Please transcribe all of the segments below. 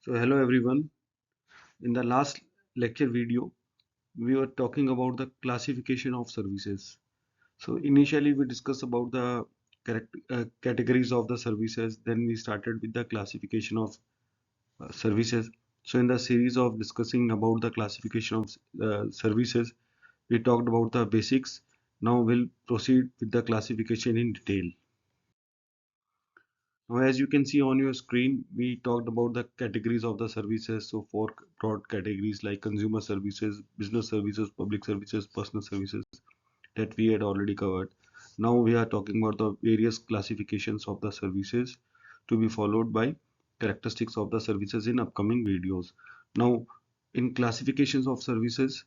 So hello everyone. In the last lecture video, we were talking about the classification of services. So initially we discussed about the categories of the services. Then we started with the classification of services. So in the series of discussing about the classification of services, we talked about the basics. Now we'll proceed with the classification in detail. Now, as you can see on your screen, we talked about the categories of the services. So, four broad categories like consumer services, business services, public services, personal services that we had already covered. Now, we are talking about the various classifications of the services to be followed by characteristics of the services in upcoming videos. Now, in classifications of services,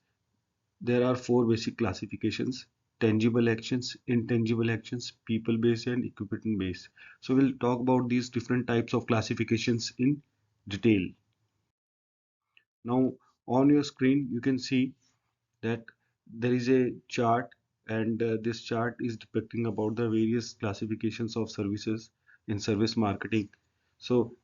there are four basic classifications: tangible actions, intangible actions, people based, and equipment based. So we'll talk about these different types of classifications in detail. Now on your screen you can see that there is a chart, and this chart is depicting about the various classifications of services in service marketing. So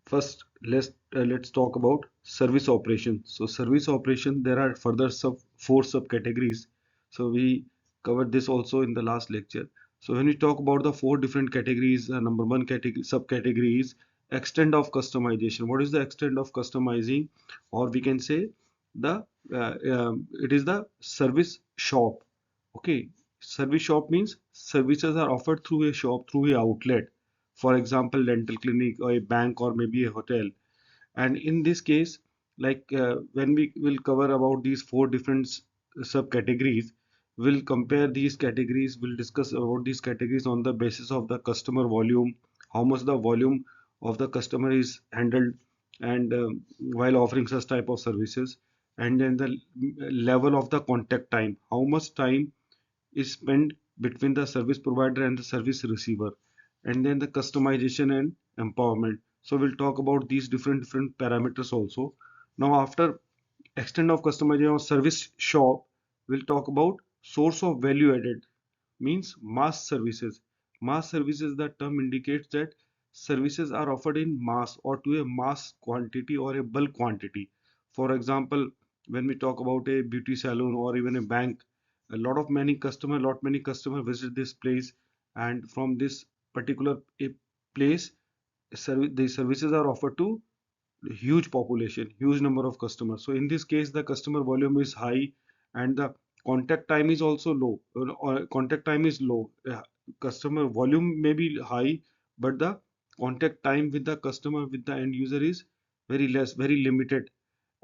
first, let's talk about service operation. So service operation, there are further four subcategories. So we covered this also in the last lecture. So when we talk about the four different categories, number one category subcategory is extent of customization. What is the extent of customizing, or we can say the it is the service shop. Okay, service shop means services are offered through a shop, through a outlet, for example dental clinic or a bank or maybe a hotel. And in this case, like when we will cover about these four different subcategories, we'll compare these categories, we'll discuss about these categories on the basis of the customer volume, how much the volume of the customer is handled, and while offering such type of services, and then the level of the contact time, how much time is spent between the service provider and the service receiver, and then the customization and empowerment. So we'll talk about these different parameters also. Now after extent of customization or service shop, we'll talk about source of value added, means mass services. Mass services, the term indicates that services are offered in mass or to a mass quantity or a bulk quantity. For example, when we talk about a beauty salon or even a bank, a lot many customer visit this place, and from this particular place, the services are offered to huge population, huge number of customers. So in this case, the customer volume is high and the contact time is also low. Or contact time is low. Customer volume may be high, but the contact time with the customer, with the end user, is very less, very limited.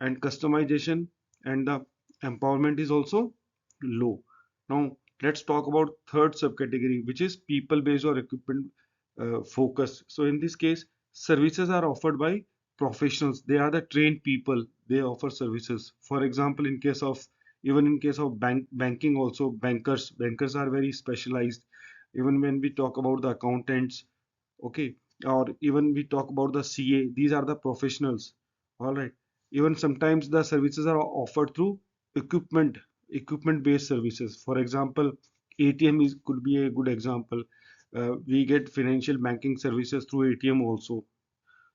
And customization and the empowerment is also low. Now let's talk about third subcategory, which is people based or equipment focus. So in this case, services are offered by professionals. They are the trained people. They offer services. For example, in case of, even in case of banking also, bankers are very specialized. Even when we talk about the accountants, okay, or even we talk about the CA, these are the professionals. All right. Even sometimes the services are offered through equipment based services. For example, ATM is could be a good example. We get financial banking services through ATM also.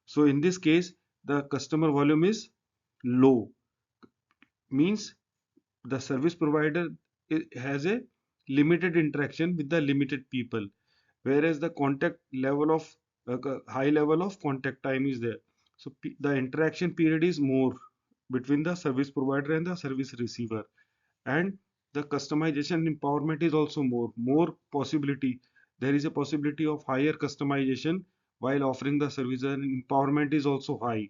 So in this case, the customer volume is low, means the service provider has a limited interaction with the limited people, whereas the contact level of high level of contact time is there. So the interaction period is more between the service provider and the service receiver, and the customization empowerment is also more possibility. There is a possibility of higher customization while offering the service, and empowerment is also high.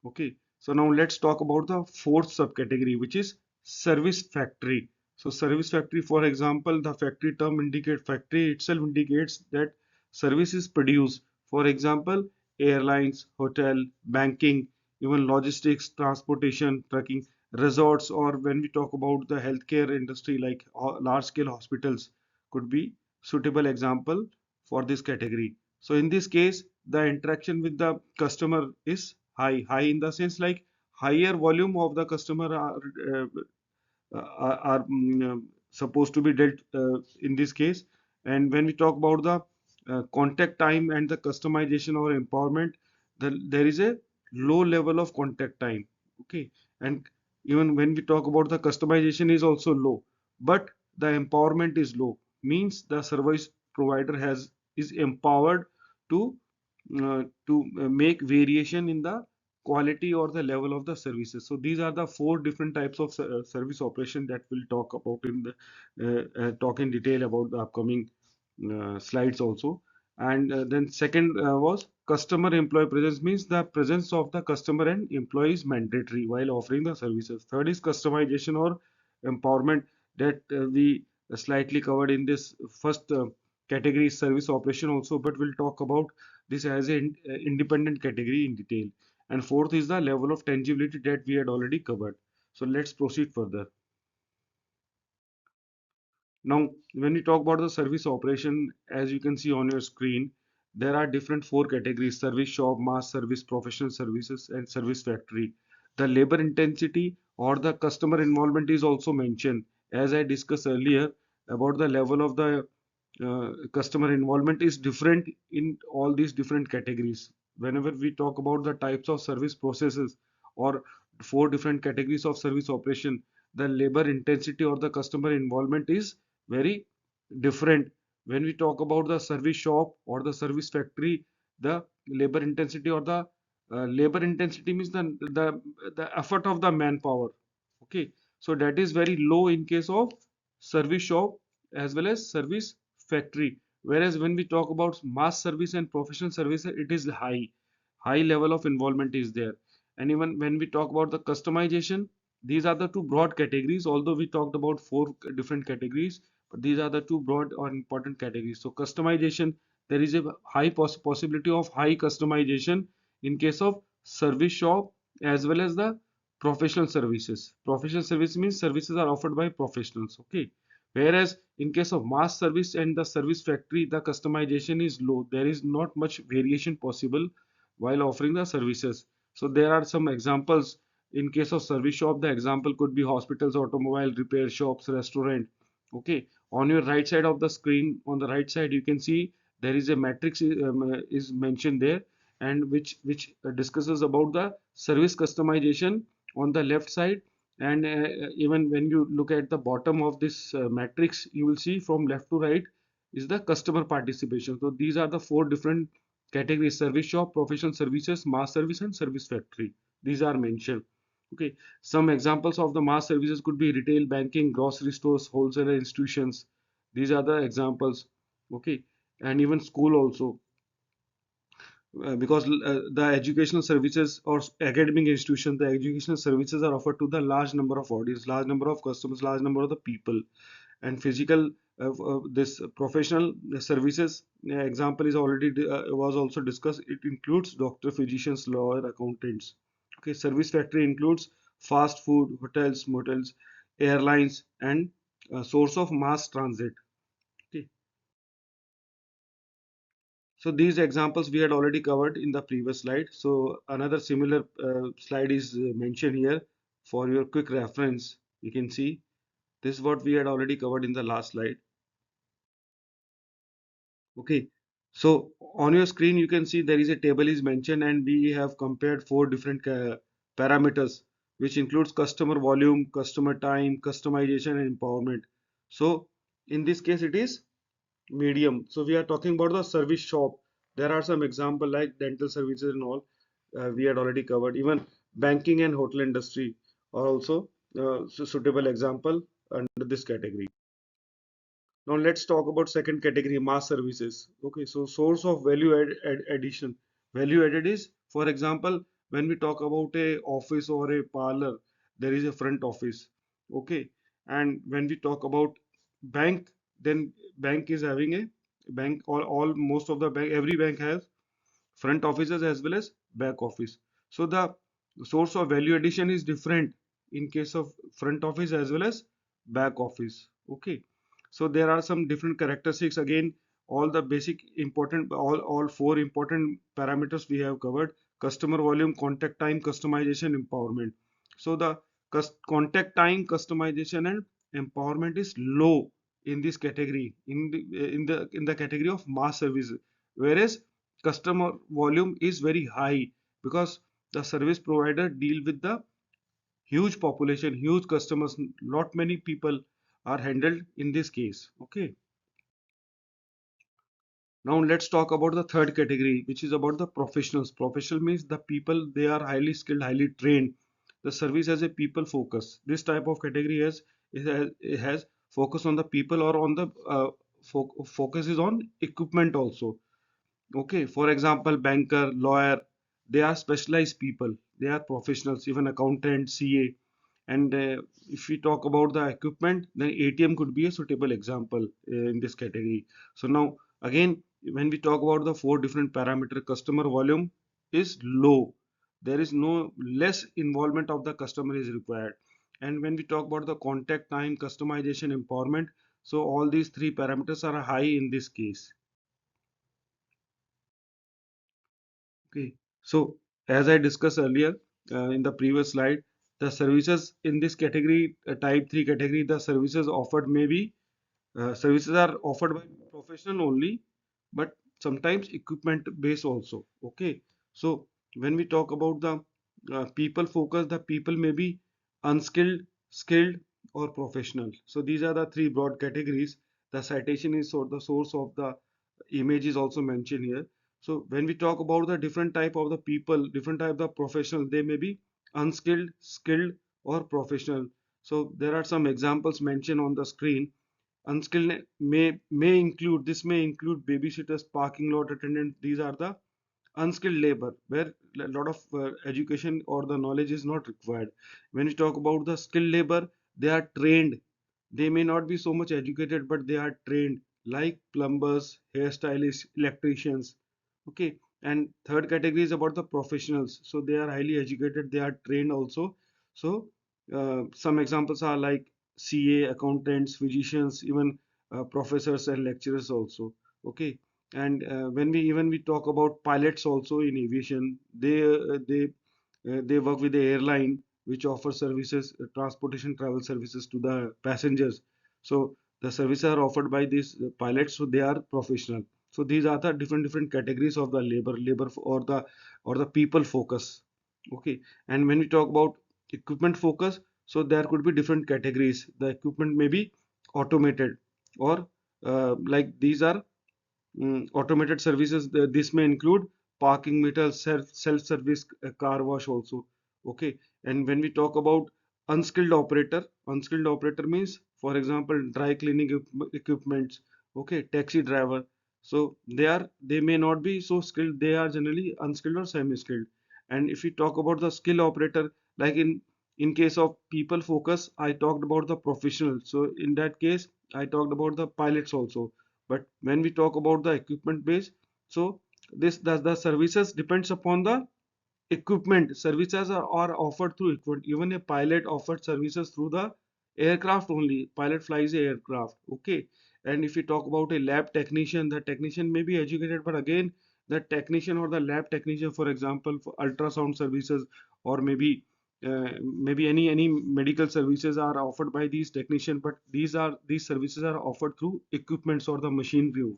Okay, so now let's talk about the fourth subcategory, which is service factory. So service factory, for example, the factory term indicate factory itself indicates that service is produced. For example, airlines, hotel, banking, even logistics, transportation, trucking, resorts, or when we talk about the healthcare industry, like large scale hospitals could be suitable example for this category. So in this case, the interaction with the customer is high in the sense like higher volume of the customer are supposed to be dealt in this case. And when we talk about the contact time and the customization or empowerment, there is a low level of contact time. Okay, and even when we talk about the customization is also low, but the empowerment is low, means the service provider has is empowered to make variation in the quality or the level of the services. So these are the four different types of service operation that we'll talk about in the talk in detail about the upcoming slides also. And then second was customer employee presence, means the presence of the customer and employee is mandatory while offering the services. Third is customization or empowerment, that we slightly covered in this first category, service operation also, but we'll talk about this as an independent category in detail. And fourth is the level of tangibility that we had already covered. So let's proceed further. Now, when we talk about the service operation, as you can see on your screen, there are different four categories: service shop, mass service, professional services, and service factory. The labor intensity or the customer involvement is also mentioned. As I discussed earlier about the level of the customer involvement is different in all these different categories. Whenever we talk about the types of service processes or four different categories of service operation, the labor intensity or the customer involvement is very different. When we talk about the service shop or the service factory, the labor intensity or the labor intensity means the effort of the manpower. Okay, so that is very low in case of service shop as well as service factory. Whereas when we talk about mass service and professional service, it is high level of involvement is there. And even when we talk about the customization, these are the two broad categories, although we talked about four different categories, but these are the two broad or important categories. So customization, there is a high possibility of high customization in case of service shop as well as the professional services. Professional service means services are offered by professionals. Okay, whereas in case of mass service and the service factory, the customization is low. There is not much variation possible while offering the services. So there are some examples. In case of service shop, the example could be hospitals, automobile repair shops, restaurant. Okay, on your right side of the screen, on the right side, you can see there is a matrix is mentioned there, and which discusses about the service customization on the left side. And even when you look at the bottom of this matrix, you will see from left to right is the customer participation. So these are the four different categories: service shop, professional services, mass service, and service factory. These are mentioned. Okay, some examples of the mass services could be retail, banking, grocery stores, wholesaler institutions. These are the examples. Okay, and even school also, because the educational services or academic institutions, the educational services are offered to the large number of audience, large number of customers, large number of the people. And physical this professional services example is already was also discussed. It includes doctor, physicians, lawyer, accountants. Okay, service factory includes fast food, hotels, motels, airlines, and source of mass transit. Okay, so these examples we had already covered in the previous slide. So another similar slide is mentioned here for your quick reference. You can see this is what we had already covered in the last slide. Okay, so on your screen you can see there is a table is mentioned, and we have compared four different parameters, which includes customer volume, customer time, customization, and empowerment. So in this case it is medium. So we are talking about the service shop. There are some example like dental services and all we had already covered. Even banking and hotel industry are also suitable example under this category. Now let's talk about second category, mass services. Okay, so source of addition. Value added is, for example, when we talk about a office or a parlor, there is a front office. Okay, and when we talk about bank, then bank is having a bank. All most of the bank, every bank has front offices as well as back office. So the source of value addition is different in case of front office as well as back office. Okay, so there are some different characteristics. Again, all the basic important, all four important parameters we have covered: customer volume, contact time, customization, empowerment. So the contact time, customization, and empowerment is low in this category, in the category of mass services, whereas customer volume is very high, because the service provider deal with the huge population, huge customers, not many people are handled in this case. Okay. Now let's talk about the third category, which is about the professionals. Professional means the people, they are highly skilled, highly trained. The service has a people focus. This type of category it has focus on the people, or on the focus is on equipment also. Okay, for example, banker, lawyer, they are specialized people. They are professionals, even accountant, CA. And if we talk about the equipment, then ATM could be a suitable example in this category. So now, again, when we talk about the four different parameter, customer volume is low. There is no less involvement of the customer is required. And when we talk about the contact time, customization, empowerment, so all these three parameters are high in this case. Okay, so as I discussed earlier in the previous slide, the services in this category, type 3 category, the services offered may be services are offered by professional only, but sometimes equipment based also. Okay, so when we talk about the people focus, the people may be unskilled, skilled, or professional. So these are the three broad categories. The citation is so the source of the image is also mentioned here. So when we talk about the different type of the people, different type of professionals, they may be unskilled, skilled, or professional. So there are some examples mentioned on the screen. Unskilled may include babysitters, parking lot attendant. These are the unskilled labor where a lot of education or the knowledge is not required. When we talk about the skilled labor, they are trained. They may not be so much educated, but they are trained, like plumbers, hairstylists, electricians. Okay. And third category is about the professionals. So they are highly educated, they are trained also. So some examples are like CA, accountants, physicians, even professors and lecturers also. Okay. And when we talk about pilots also in aviation, they work with the airline which offers services, transportation travel services to the passengers. So the services are offered by these pilots, so they are professional. So these are the different categories of the or the people focus. Okay. And when we talk about equipment focus, so there could be different categories. The equipment may be automated, or like these are automated services. This may include parking meters, self-service car wash also. Okay. And when we talk about unskilled operator means, for example, dry cleaning equipments. Okay, taxi driver. So they may not be so skilled. They are generally unskilled or semi-skilled. And if we talk about the skill operator, like in case of people focus, I talked about the professional. So in that case, I talked about the pilots also. But when we talk about the equipment base, so this the services depends upon the equipment. Services are offered through equipment. Even a pilot offered services through the aircraft only. Pilot flies a aircraft. Okay. And if we talk about a lab technician, the technician may be educated, but again, the technician or the lab technician, for example, for ultrasound services, or maybe any medical services are offered by these technicians, but these services are offered through equipments or the machinery.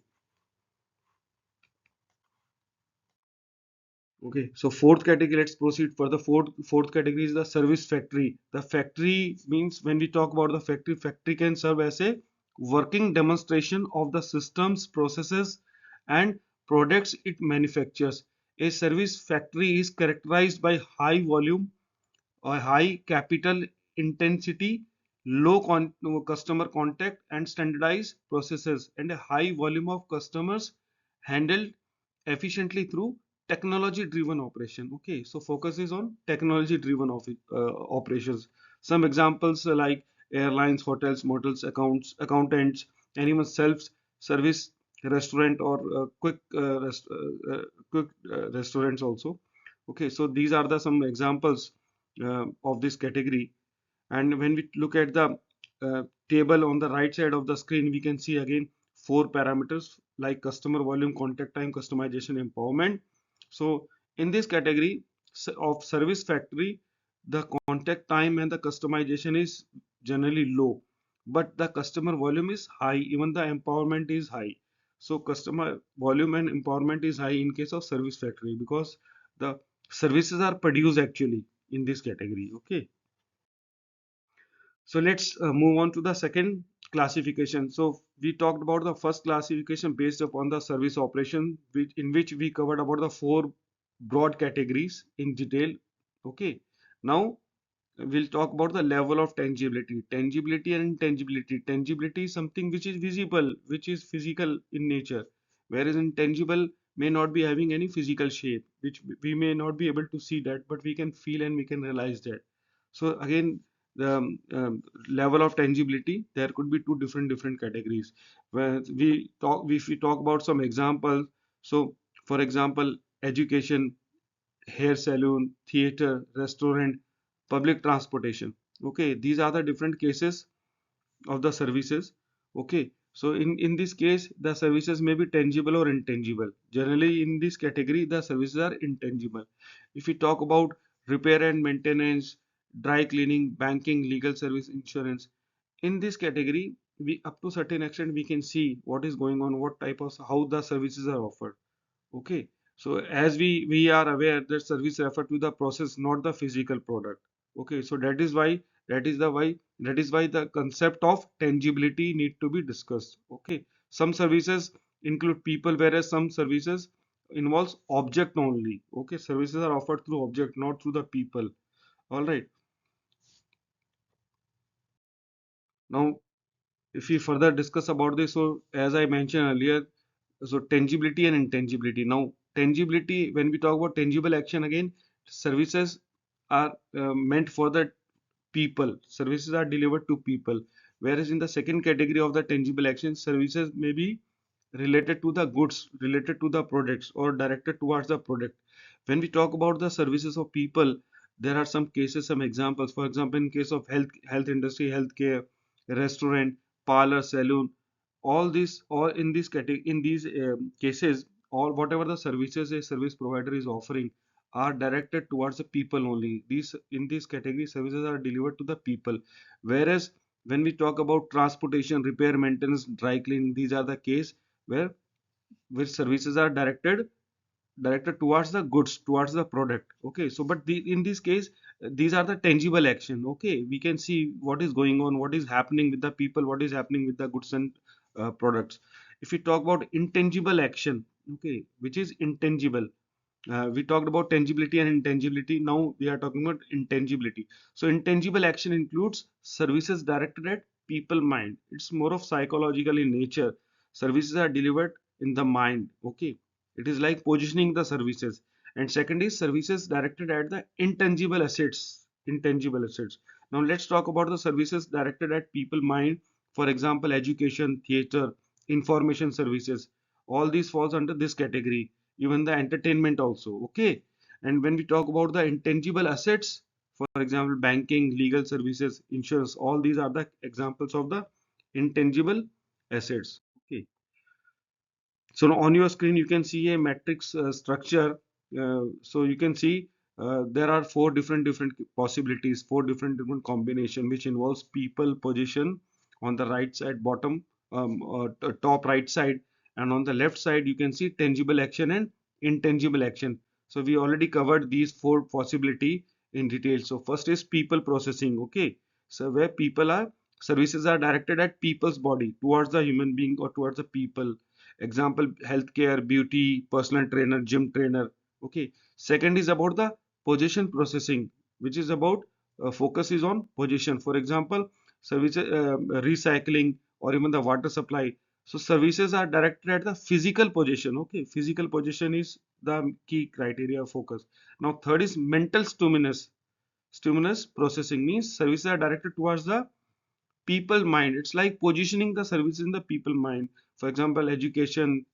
Okay, so fourth category, let's proceed for the fourth category is the service factory. The factory means, when we talk about the factory, factory can serve as a working demonstration of the systems, processes, and products it manufactures. A service factory is characterized by high volume, a high capital intensity, low customer contact, and standardized processes, and a high volume of customers handled efficiently through technology driven operation. Okay, so focus is on technology driven operations. Some examples like airlines, hotels, motels, accountants, and even self service restaurant, or quick restaurants also. Okay, so these are the some examples of this category. And when we look at the table on the right side of the screen, we can see again four parameters like customer volume, contact time, customization, empowerment. So in this category of service factory, the contact time and the customization is generally low, but the customer volume is high, even the empowerment is high. So customer volume and empowerment is high in case of service factory, because the Services are produced actually in this category. Okay. So let's move on to the second classification. So we talked about the first classification based upon the service operation, in which we covered about the four broad categories in detail. Okay. Now we'll talk about the level of tangibility. Tangibility and intangibility. Tangibility is something which is visible, which is physical in nature, whereas intangible may not be having any physical shape, which we may not be able to see that, but we can feel and we can realize that. So again, the level of tangibility, there could be two different categories. Where if we talk about some examples, so for example, education, hair salon, theater, restaurant, public transportation. Okay, these are the different cases of the services. Okay, so in this case, the services may be tangible or intangible. Generally, in this category, the services are intangible. If we talk about repair and maintenance, dry cleaning, banking, legal service, insurance, in this category, we up to certain extent we can see what is going on, what type of how the services are offered. Okay, so as we are aware that service refer to the process, not the physical product. Okay, so that is why the concept of tangibility need to be discussed. Okay, some services include people, whereas some services involves object only. Okay, services are offered through object, not through the people. All right. Now, if we further discuss about this, so as I mentioned earlier, so tangibility and intangibility. Now, tangibility, when we talk about tangible action, again, services are meant for the people. Services are delivered to people. Whereas in the second category of the tangible action, services may be related to the goods, related to the products, or directed towards the product. When we talk about the services of people, there are some cases, some examples. For example, in case of health industry, healthcare, restaurant, parlor, saloon, all in this category, in these cases, all whatever the services a service provider is offering are directed towards the people only. These in this category, services are delivered to the people. Whereas when we talk about transportation, repair, maintenance, dry cleaning, these are the case where which services are directed towards the goods, towards the product. Okay, so but in this case, these are the tangible action. Okay, we can see what is going on, what is happening with the people, what is happening with the goods and products. If we talk about intangible action, okay, which is intangible, we talked about tangibility and intangibility. Now we are talking about intangibility. So intangible action includes services directed at people mind. It's more of psychological in nature. Services are delivered in the mind. Okay, it is like positioning the services. And second is services directed at the intangible assets. Intangible assets. Now let's talk about the services directed at people mind. For example, education, theater, information services. All these falls under this category, even the entertainment also. Okay, and when we talk about the intangible assets, for example, banking, legal services, insurance, all these are the examples of the intangible assets. Okay, so now on your screen you can see a matrix structure. So you can see there are four different possibilities, four different combination, which involves people, position on the right side, bottom, top right side, and on the left side you can see tangible action and intangible action. So we already covered these four possibility in detail. So first is people processing. Okay, so where people are, services are directed at people's body, towards the human being or towards the people. Example, healthcare, beauty, personal trainer, gym trainer. Okay, second is about the position processing, which is about focus is on position. For example, services, recycling, or even the water supply. So services are directed at the physical position. Okay, physical position is the key criteria of focus. Now third is mental stimulus processing, means services are directed towards the people mind. It's like positioning the service in the people mind. For example, education,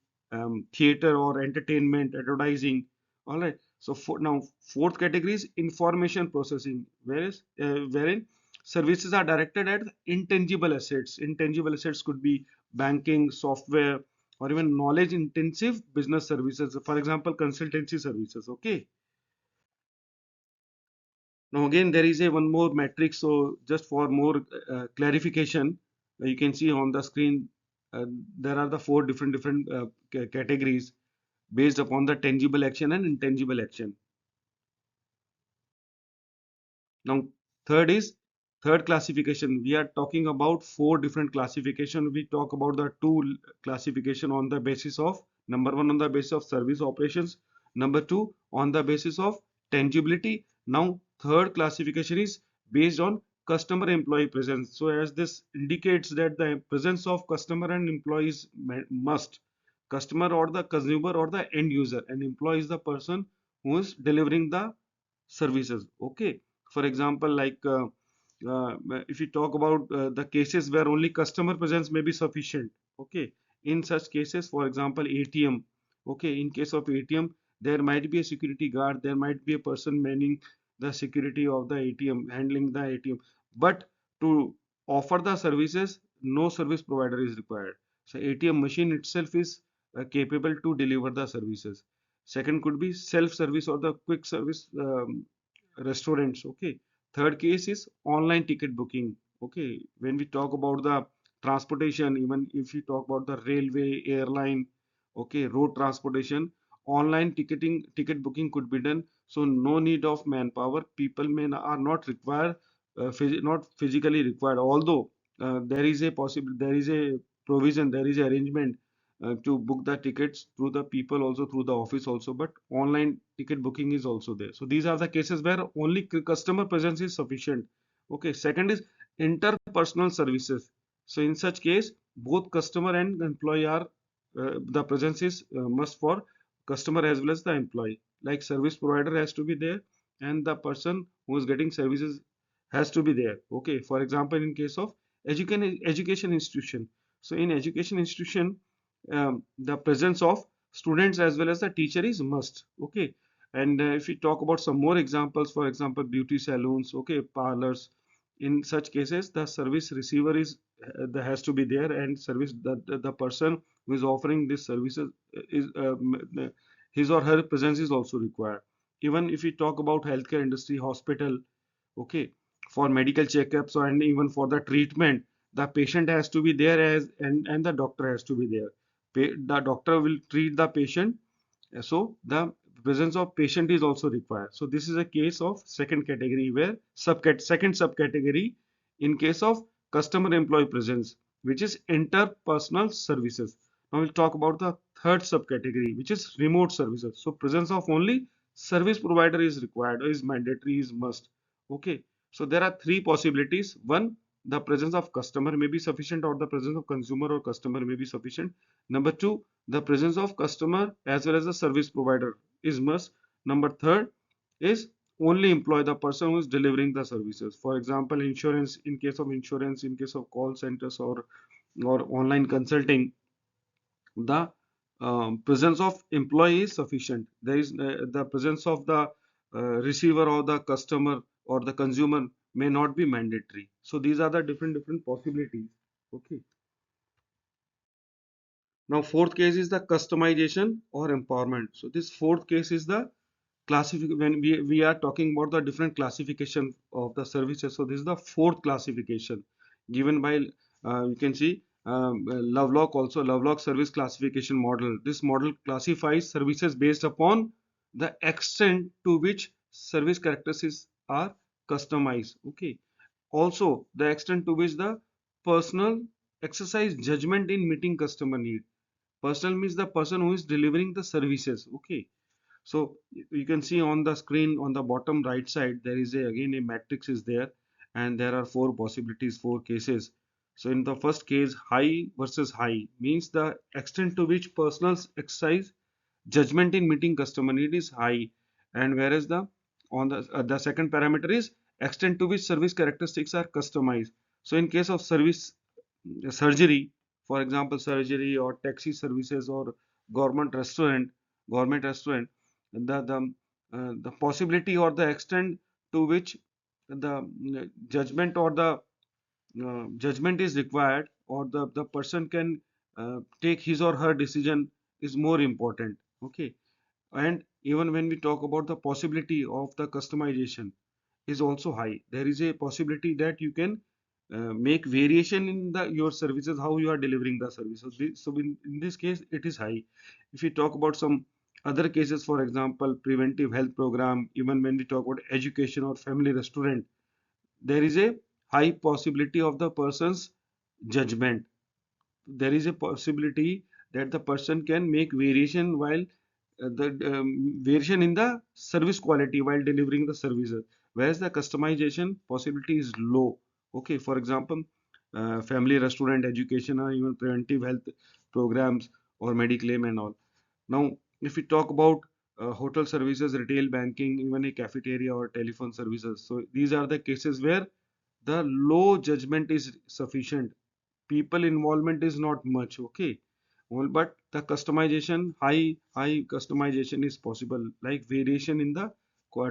theater or entertainment, advertising. All right, so now fourth category is information processing, wherein services are directed at intangible assets. Intangible assets could be banking, software, or even knowledge intensive business services, for example consultancy services. Okay, now again there is a one more matrix. So just for more clarification, you can see on the screen there are the four different categories based upon the tangible action and intangible action. Now, third is third classification. We are talking about four different classification. We talk about the two classification on the basis of number one on the basis of service operations, number two on the basis of tangibility. Now, third classification is based on customer employee presence. So, as this indicates that the presence of customer and employees must customer or the consumer or the end user, and employee is the person who is delivering the services. Okay, for example, like if you talk about the cases where only customer presence may be sufficient. Okay, in such cases, for example, ATM. Okay, in case of ATM, there might be a security guard, there might be a person manning the security of the ATM, handling the ATM, but to offer the services, no service provider is required. So ATM machine itself is capable to deliver the services. Second could be self service or the quick service restaurants. Okay, third case is online ticket booking. Okay, when we talk about the transportation, even if you talk about the railway, airline, okay, road transportation, online ticket booking could be done, so no need of manpower. People are not required, not physically required, although there is a provision, there is a arrangement to book the tickets through the people also, through the office also, but online ticket booking is also there. So these are the cases where only customer presence is sufficient. Okay, second is interpersonal services. So in such case, both customer and employee are the presence is must for customer as well as the employee. Like service provider has to be there, and the person who is getting services has to be there. Okay, for example, in case of education institution. So in education institution, the presence of students as well as the teacher is must. Okay, and if we talk about some more examples, for example, beauty salons, okay, parlors, in such cases the service receiver is has to be there, and service the person who is offering this services is his or her presence is also required. Even if we talk about healthcare industry, hospital, okay, for medical checkups and even for the treatment, the patient has to be there, as and the doctor has to be there. The doctor will treat the patient, so the presence of patient is also required. So this is a case of second category, where second subcategory in case of customer employee presence, which is interpersonal services. Now we'll talk about the third subcategory, which is remote services. So presence of only service provider is required, or is mandatory, is must. Okay, so there are three possibilities. One, the presence of customer may be sufficient, or the presence of consumer or customer may be sufficient. Number two, the presence of customer as well as the service provider is must. Number third is only employ the person who is delivering the services. For example, insurance, in case of insurance, in case of call centers, or online consulting, the presence of employee is sufficient. There is the presence of the receiver or the customer or the consumer may not be mandatory. So these are the different possibilities. Okay. Now, fourth case is the customization or empowerment. So this fourth case is the classification. When we are talking about the different classification of the services. So this is the fourth classification given by you can see Lovelock, also Lovelock service classification model. This model classifies services based upon the extent to which service characteristics are customized. Okay. Also, the extent to which the personal exercise judgment in meeting customer need. Personal means the person who is delivering the services. Okay, so you can see on the screen on the bottom right side, there is again a matrix is there, and there are four possibilities, four cases. So in the first case, high versus high means the extent to which personal exercise judgment in meeting customer need is high, and whereas the second parameter is extent to which service characteristics are customized. So in case of service surgery, for example, surgery or taxi services or government restaurant, government restaurant, the possibility or the extent to which the judgment or the judgment is required, or the person can take his or her decision is more important. Okay, and even when we talk about the possibility of the customization is also high. There is a possibility that you can make variation in your services, how you are delivering the services. So in this case, it is high. If we talk about some Other cases, for example, preventive health program, even when we talk about education or family restaurant, there is a high possibility of the person's judgment. There is a possibility that the person can make variation while the variation in the service quality while delivering the services, whereas the customization possibility is low. Okay, for example, family restaurant, education, or even preventive health programs or mediclaim and all. Now, if we talk about hotel services, retail banking, even a cafeteria or telephone services, so these are the cases where the low judgment is sufficient, people involvement is not much. Okay, well, but the customization, high customization is possible, like variation in the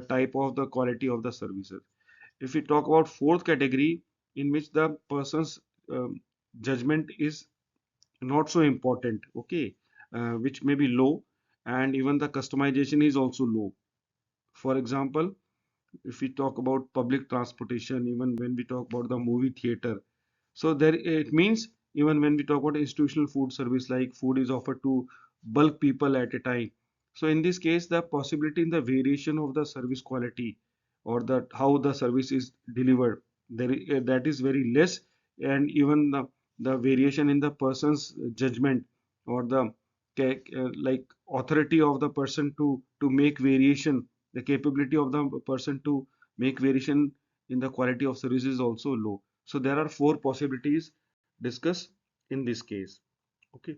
type of the quality of the services. If we talk about fourth category, in which the person's judgment is not so important, okay, which may be low, and even the customization is also low. For example, if we talk about public transportation, even when we talk about the movie theater, so there it means, even when we talk about institutional food service, like food is offered to bulk people at a time. So in this case, the possibility in the variation of the service quality or the how the service is delivered, that is very less, and even the variation in the person's judgment or the like authority of the person to make variation, the capability of the person to make variation in the quality of service is also low. So there are four possibilities discussed in this case. Okay.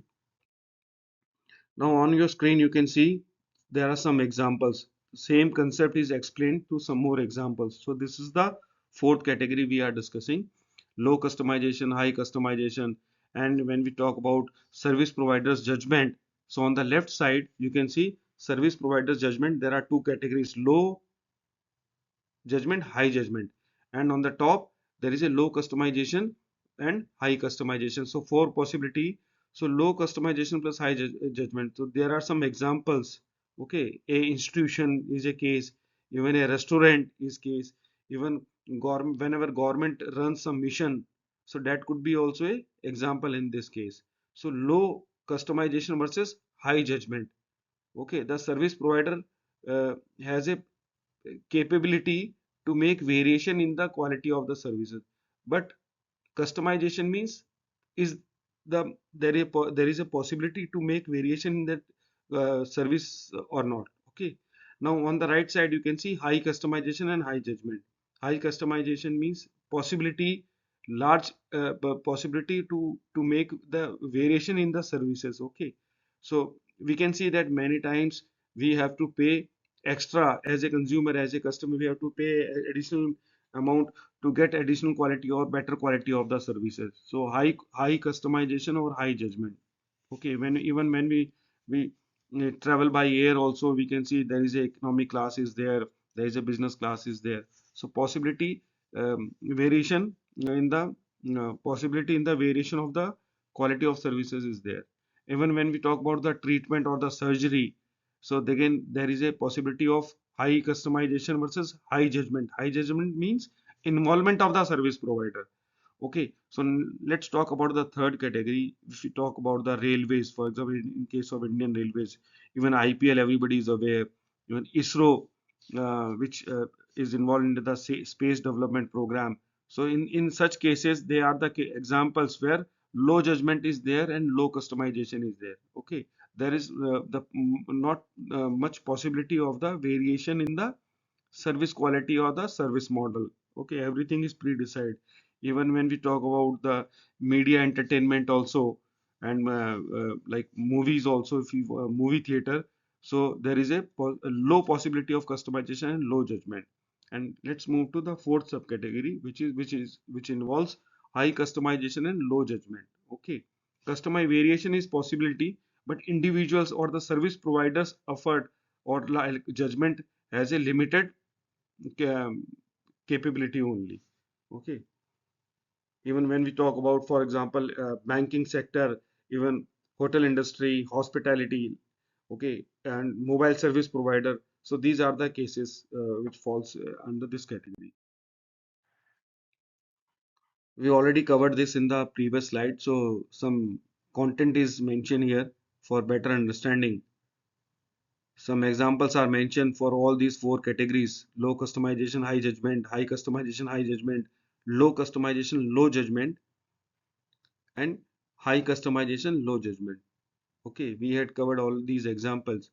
Now on your screen you can see there are some examples. Same concept is explained to some more examples. So this is the fourth category we are discussing. Low customization, high customization, and when we talk about service providers judgment, so on the left side you can see service providers judgment. There are two categories: low judgment, high judgment, and on the top there is a low customization and high customization. So four possibility. So low customization plus high judgment. So there are some examples. Okay, a institution is a case, even a restaurant is case, even government, whenever government runs some mission, so that could be also a example in this case. So low customization versus high judgment. Okay, the service provider has a capability to make variation in the quality of the services, but customization means is there is a possibility to make variation in that service or not. Okay, now on the right side you can see high customization and high judgment. High customization means possibility, large possibility to make the variation in the services. Okay, so we can see that many times we have to pay extra as a consumer, as a customer, we have to pay additional amount to get additional quality or better quality of the services. So high customization or high judgment. Okay, when even when we travel by air also, we can see there is a economy class is there, there is a business class is there. So possibility variation in the possibility in the variation of the quality of services is there. Even when we talk about the treatment or the surgery, so again there is a possibility of high customization versus high judgment. High judgment means involvement of the service provider. Okay, so let's talk about the third category. If we talk about the railways, for example, in case of Indian Railways, even IPL, everybody is aware. Even ISRO, which is involved in the space development program. So in such cases, they are the examples where low judgment is there and low customization is there. Okay, there is not much possibility of the variation in the service quality or the service model. Okay, everything is pre-decided. Even when we talk about the media entertainment also, and like movies also, if you movie theater, so there is a low possibility of customization and low judgment. And let's move to the fourth subcategory, which involves high customization and low judgment. Okay, customize variation is possibility, but individuals or the service providers effort or like judgment has a limited um, capability only. Okay, even when we talk about, for example, banking sector, even hotel industry, hospitality, okay, and mobile service provider, so these are the cases which falls under this category. We already covered this in the previous slide, so some content is mentioned here for better understanding. Some examples are mentioned for all these four categories: low customization, high judgment, high customization, high judgment, low customization, low judgment, and high customization, low judgment. Okay, we had covered all these examples.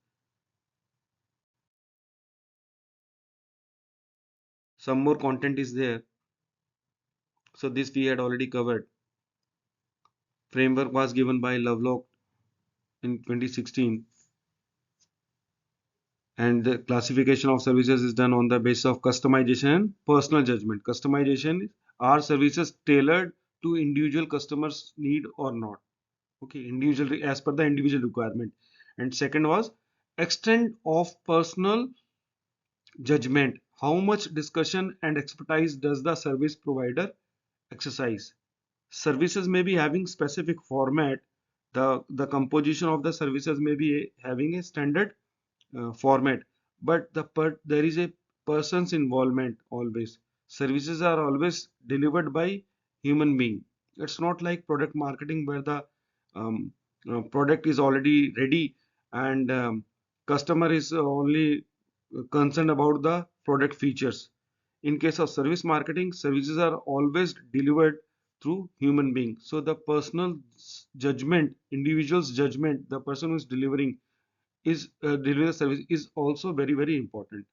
Some more content is there. So this we had already covered. Framework was given by Lovelock in 2016, and the classification of services is done on the basis of customization and personal judgment. Customization are services tailored to individual customers' need or not. Okay, individual as per the individual requirement. And second was extent of personal judgment. How much discussion and expertise does the service provider exercise? Services may be having specific format. The composition of the services may be having a standard format, but there is a person's involvement always. Services are always delivered by human being. It's not like product marketing where the um, product is already ready, and customer is only concerned about the product features. In case of service marketing, services are always delivered through human being. So the personal judgment, individual's judgment, the person who is delivering is delivery service is also very important.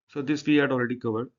So this we had already covered.